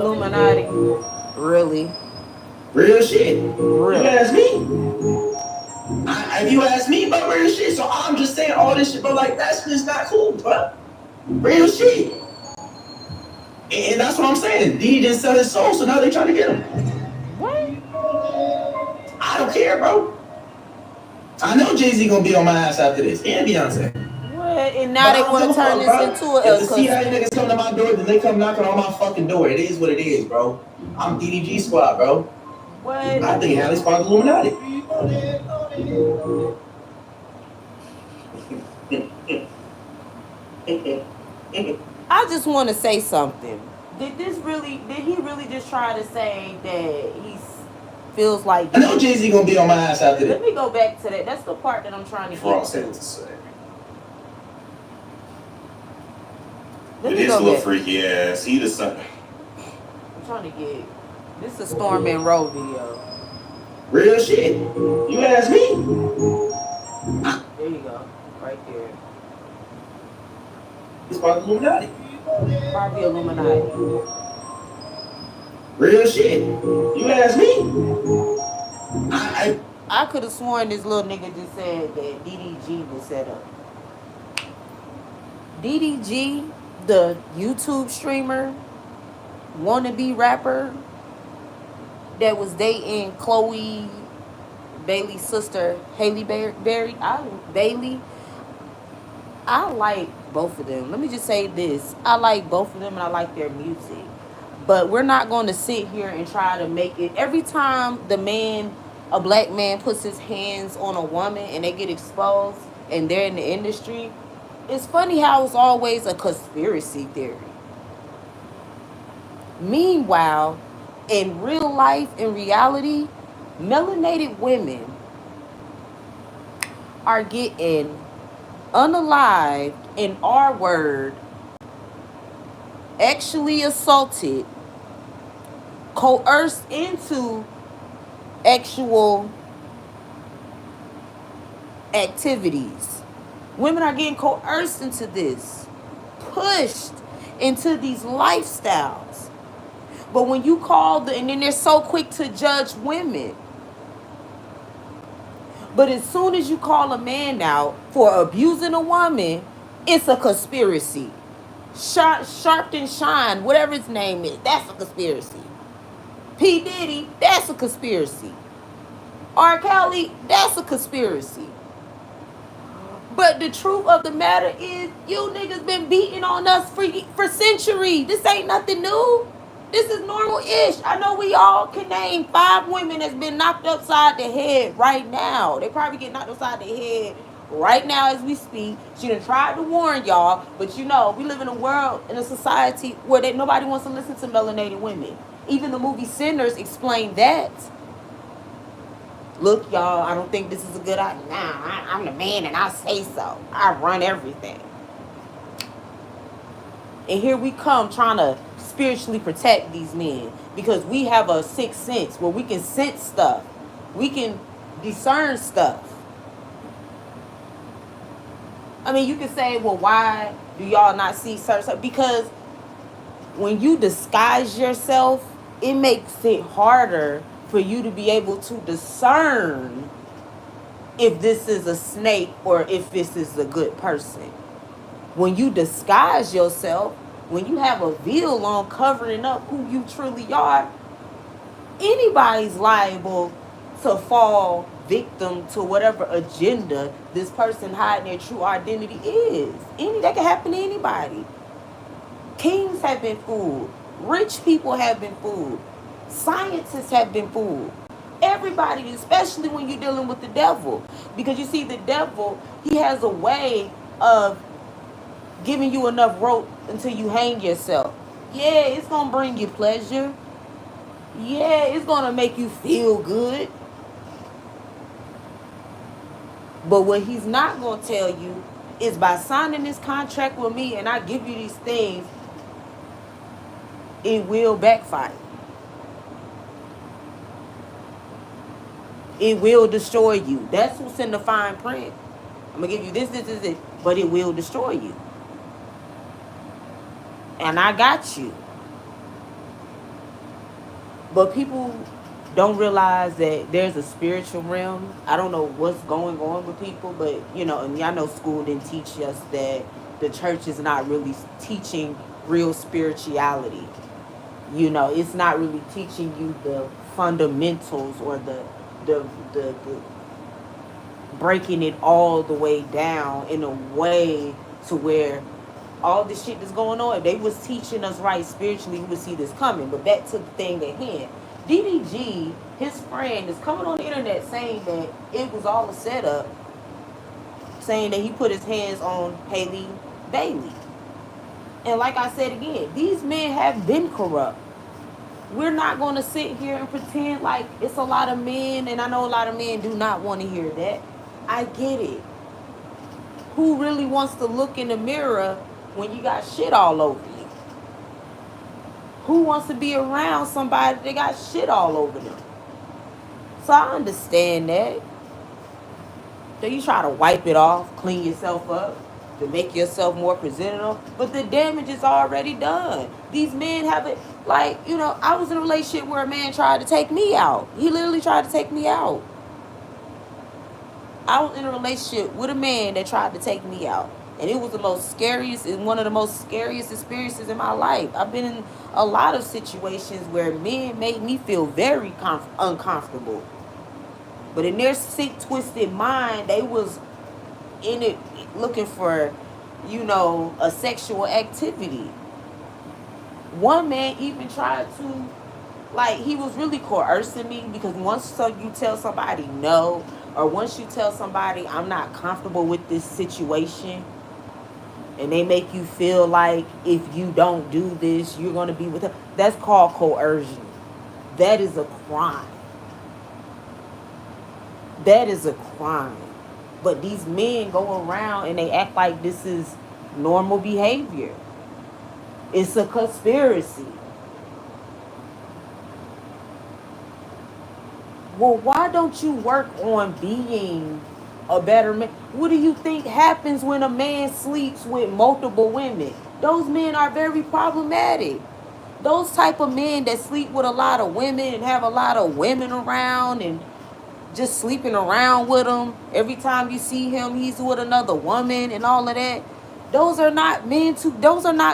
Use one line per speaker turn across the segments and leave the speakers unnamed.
Illuminati. Really?
Real shit. You
Really?
ask me. If you ask me about real shit, so I'm just saying all this shit, but like that's just not cool, bro. Real shit. And that's what I'm saying. Diddy didn't sell his soul, so now they trying to get him.
What?
I don't care, bro. I know Jay-Z gonna be on my ass after this, and Beyonce.
What? And
But
now
I
they
don't give
want
a
to turn
fuck,
this
bro.
into
If
a
the CIA niggas come to my door, then they come knocking on my fucking door. It is what it is, bro. I'm DDG squad, bro.
What?
I think Hallie's part of the Illuminati.
I just want to say something. Did he really just try to say that he feels like...
I know Jay-Z gonna be on my ass after this.
Let me go back to that. That's the part that I'm trying to get to.
With his little freaky ass, he the son.
I'm trying to get... This is a Storm and Row video.
Real shit. You ask me.
There you go. Right there.
He's part of the Illuminati.
Part of the Illuminati.
Real shit. You ask me.
I could have sworn this little nigga just said that DDG was set up. DDG, the YouTube streamer, wannabe rapper that was dating Chloe Bailey's sister, Hailey Berry. Bailey. I like both of them. Let me just say this. I like both of them and I like their music. But we're not going to sit here and try to make it. Every time a black man puts his hands on a woman and they get exposed and they're in the industry, it's funny how it's always a conspiracy theory. Meanwhile, in real life, in reality, melanated women are getting unalived, in our word, actually assaulted, coerced into actual activities. Women are getting coerced into this, pushed into these lifestyles. But when you and then they're so quick to judge women. But as soon as you call a man out for abusing a woman, it's a conspiracy. Sharpton Shine, whatever his name is, that's a conspiracy. P. Diddy, that's a conspiracy. R. Kelly, that's a conspiracy. But the truth of the matter is, you niggas been beating on us for centuries. This ain't nothing new. This is normal-ish. I know we all can name 5 women that's been knocked upside the head right now. They probably get knocked upside the head right now as we speak. She done tried to warn y'all, but you know, we live in a world, in a society where nobody wants to listen to melanated women. Even the movie Sinners explained that. Look, y'all, I don't think this is a good idea. Nah, I'm the man and I say so. I run everything. And here we come trying to spiritually protect these men because we have a sixth sense where we can sense stuff. We can discern stuff. I mean, you can say, well, why do y'all not see certain stuff? Because when you disguise yourself, it makes it harder for you to be able to discern if this is a snake or if this is a good person. When you disguise yourself, when you have a veil on covering up who you truly are, anybody's liable to fall victim to whatever agenda this person hiding their true identity is. That can happen to anybody. Kings have been fooled. Rich people have been fooled. Scientists have been fooled. Everybody, especially when you're dealing with the devil. Because you see, the devil, he has a way of giving you enough rope until you hang yourself. Yeah, it's going to bring you pleasure. Yeah, it's going to make you feel good. But what he's not going to tell you is by signing this contract with me and I give you these things, it will backfire. It will destroy you. That's what's in the fine print. I'm going to give you this, but it will destroy you. And I got you. But people don't realize that there's a spiritual realm. I don't know what's going on with people, but and y'all know school didn't teach us that the church is not really teaching real spirituality. It's not really teaching you the fundamentals or the breaking it all the way down in a way to where all this shit that's going on, if they was teaching us right spiritually, we would see this coming. But back to the thing at hand. DDG, his friend, is coming on the internet saying that it was all a setup, saying that he put his hands on Haley Bailey. And like I said again, these men have been corrupt. We're not going to sit here and pretend like it's a lot of men, and I know a lot of men do not want to hear that. I get it. Who really wants to look in the mirror when you got shit all over you? Who wants to be around somebody that got shit all over them? So I understand that. So you try to wipe it off, clean yourself up, to make yourself more presentable, but the damage is already done. These men have it, I was in a relationship where a man tried to take me out. He literally tried to take me out. I was in a relationship with a man that tried to take me out. And it was one of the most scariest experiences in my life. I've been in a lot of situations where men made me feel very uncomfortable. But in their sick, twisted mind, they was in it looking for, a sexual activity. One man even tried to, he was really coercing me, because once you tell somebody no, or once you tell somebody I'm not comfortable with this situation, and they make you feel like if you don't do this, you're going to be with them, that's called coercion. That is a crime. That is a crime. But these men go around and they act like this is normal behavior. It's a conspiracy. Well, why don't you work on being a better man? What do you think happens when a man sleeps with multiple women? Those men are very problematic. Those type of men that sleep with a lot of women and have a lot of women around and just sleeping around with them. Every time you see him, he's with another woman and all of that. Those are not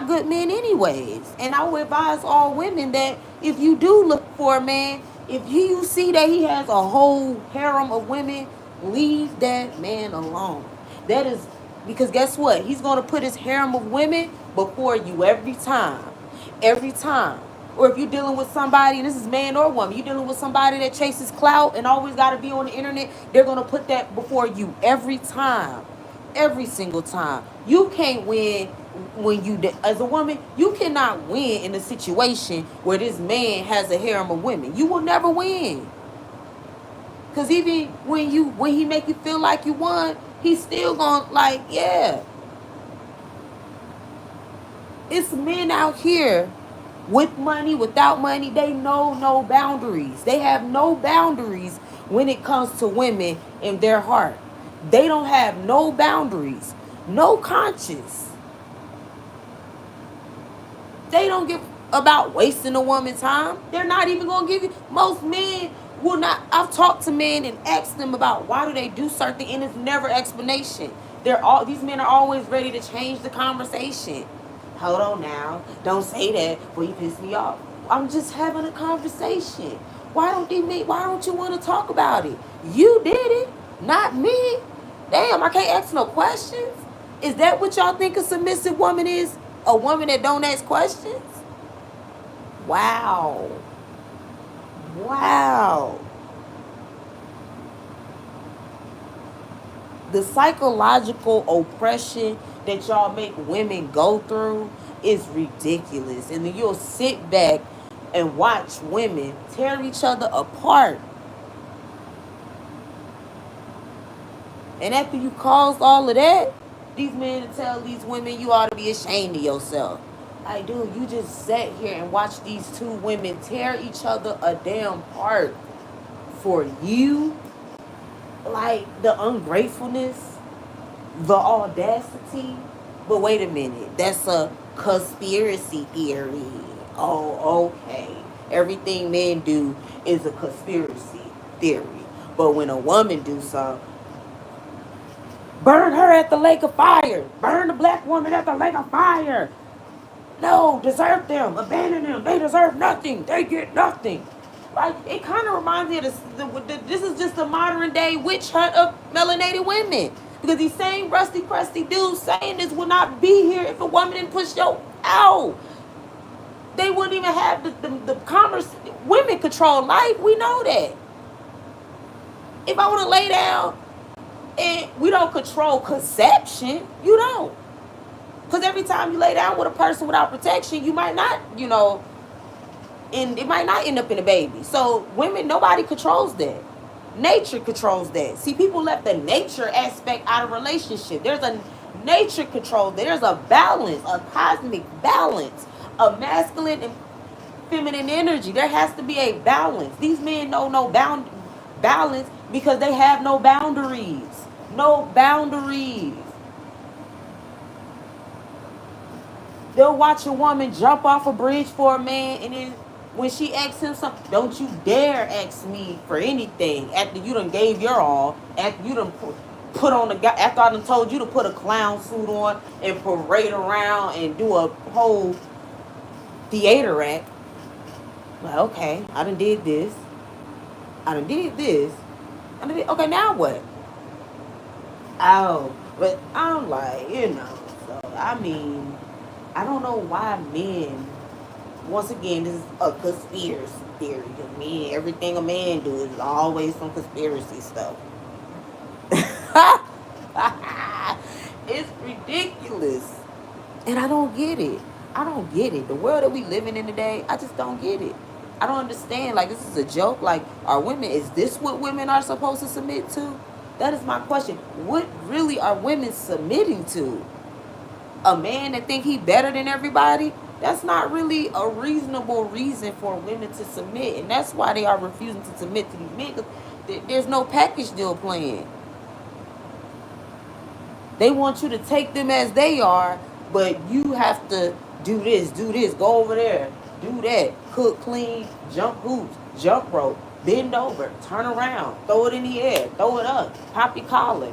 good men anyways. And I would advise all women that if you do look for a man, if you see that he has a whole harem of women, leave that man alone. That is because guess what? He's going to put his harem of women before you every time. Every time. Or if you're dealing with somebody, and this is man or woman, you're dealing with somebody that chases clout and always got to be on the internet, they're going to put that before you every time. Every single time. You can't win as a woman, you cannot win in a situation where this man has a harem of women. You will never win. Because even when he make you feel like you won, he's still going yeah. It's men out here with money, without money, they know no boundaries. They have no boundaries when it comes to women in their heart. They don't have no boundaries, no conscience. They don't give about wasting a woman's time. They're not even going to give you. Most men will not. I've talked to men and asked them about why do they do certain things, and it's never explanation. These men are always ready to change the conversation. Hold on now. Don't say that before you piss me off. I'm just having a conversation. Why don't you want to talk about it? You did it, not me. Damn, I can't ask no questions. Is that what y'all think a submissive woman is? A woman that don't ask questions? Wow. Wow. The psychological oppression that y'all make women go through is ridiculous. And then you'll sit back and watch women tear each other apart. And after you caused all of that, these men tell these women you ought to be ashamed of yourself. Like, dude, you just sat here and watched these two women tear each other a damn part for you. Like, the ungratefulness, the audacity. But wait a minute, that's a conspiracy theory. Oh, okay. everything men do is a conspiracy theory. But when a woman do something, burn her at the lake of fire. Burn the black woman at the lake of fire. No, desert them. Abandon them. They deserve nothing. They get nothing. Like, it kind of reminds me of this is just a modern day witch hunt of melanated women. Because these same rusty, crusty dudes saying this would not be here if a woman didn't push yo out. They wouldn't even have the commerce. Women control life. We know that. If I want to lay down and we don't control conception, you don't. Because every time you lay down with a person without protection, you might not, and it might not end up in a baby. So women, nobody controls that. Nature controls that. See, people left the nature aspect out of relationship. There's a nature control. There's a balance, a cosmic balance, a masculine and feminine energy. There has to be a balance. These men know no balance because they have no boundaries. No boundaries. They'll watch a woman jump off a bridge for a man, and then when she asks him something, don't you dare ask me for anything after you done gave your all, after you done put on after I done told you to put a clown suit on and parade around and do a whole theater act. Like, okay, I done did this. I done did this. Okay, now what? Oh, but I'm like, so, I mean, I don't know why men, once again, this is a conspiracy theory. Because men, everything a man do is always some conspiracy stuff. It's ridiculous. And I don't get it. I don't get it. The world that we living in today, I just don't get it. I don't understand. Like, this is a joke. Like, is this what women are supposed to submit to? That is my question. What really are women submitting to? A man that think he better than everybody? That's not really a reasonable reason for women to submit. And that's why they are refusing to submit to these men. Because there's no package deal playing. They want you to take them as they are, but you have to do this, go over there, do that, cook, clean, jump hoops, jump rope, bend over, turn around, throw it in the air, throw it up, pop your collar.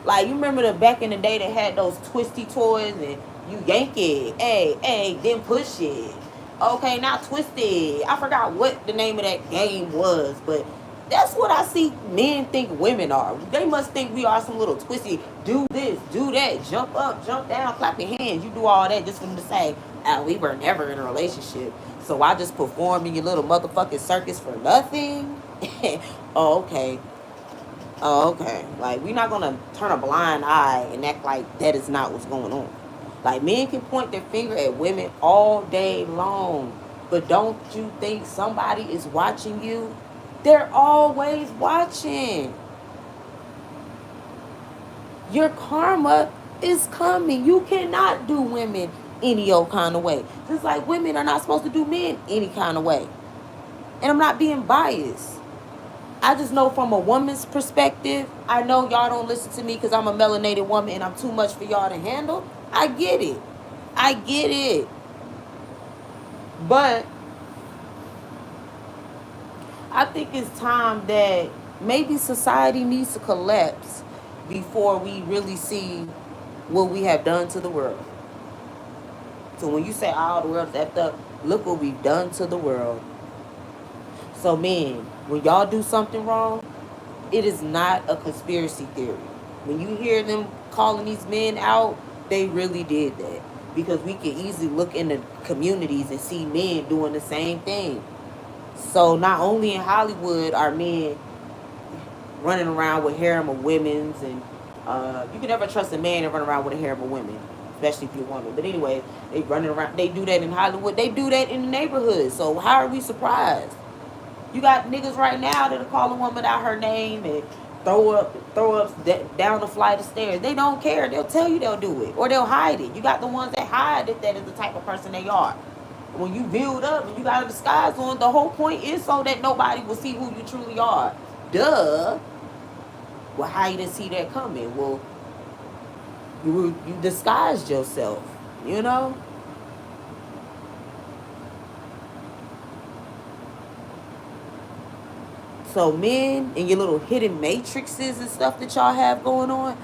Like, you remember back in the day they had those twisty toys and you yank it, hey, then push it. Okay, now twist it. I forgot what the name of that game was, but that's what I see men think women are. They must think we are some little twisty, do this, do that, jump up, jump down, clap your hands. You do all that just for them to say, we were never in a relationship. So I just performed in your little motherfucking circus for nothing? Oh, okay. Like, we're not going to turn a blind eye and act like that is not what's going on. Like, men can point their finger at women all day long. But don't you think somebody is watching you? They're always watching. Your karma is coming. You cannot do women any old kind of way. Just like women are not supposed to do men any kind of way. And I'm not being biased. I just know from a woman's perspective, I know y'all don't listen to me because I'm a melanated woman and I'm too much for y'all to handle. I get it. But I think it's time that maybe society needs to collapse before we really see what we have done to the world. So when you say, the world's effed up, look what we've done to the world. So men, when y'all do something wrong, it is not a conspiracy theory. When you hear them calling these men out, they really did that. Because we can easily look in the communities and see men doing the same thing. So not only in Hollywood are men running around with harem of women's, and you can never trust a man to run around with a harem of women, especially if you're a woman. But anyway, they running around. They do that in Hollywood. They do that in the neighborhood. So how are we surprised? You got niggas right now that'll call a woman out her name and throw up down the flight of stairs. They don't care. They'll tell you they'll do it, or they'll hide it. You got the ones that hide that is the type of person they are. When you build up and you got a disguise on, the whole point is so that nobody will see who you truly are. Duh. Well, how you didn't see that coming? Well, you disguised yourself, So men and your little hidden matrices and stuff that y'all have going on,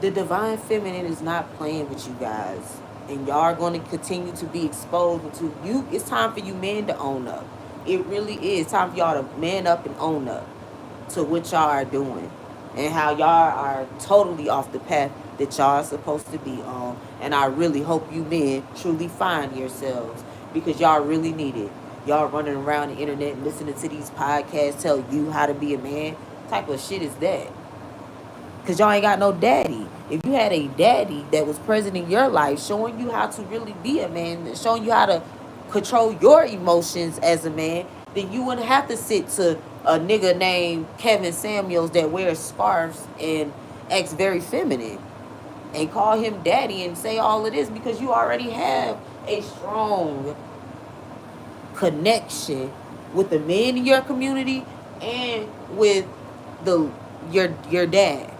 the divine feminine is not playing with you guys. And y'all are going to continue to be exposed to you. It's time for you men to own up. It really is time for y'all to man up and own up to what y'all are doing. And how y'all are totally off the path that y'all are supposed to be on. And I really hope you men truly find yourselves, because y'all really need it. Y'all running around the internet listening to these podcasts tell you how to be a man. What type of shit is that? Because y'all ain't got no daddy. If you had a daddy that was present in your life, showing you how to really be a man, showing you how to control your emotions as a man, then you wouldn't have to sit to a nigga named Kevin Samuels that wears scarves and acts very feminine and call him daddy and say all of this, because you already have a strong connection with the men in your community and with your dad.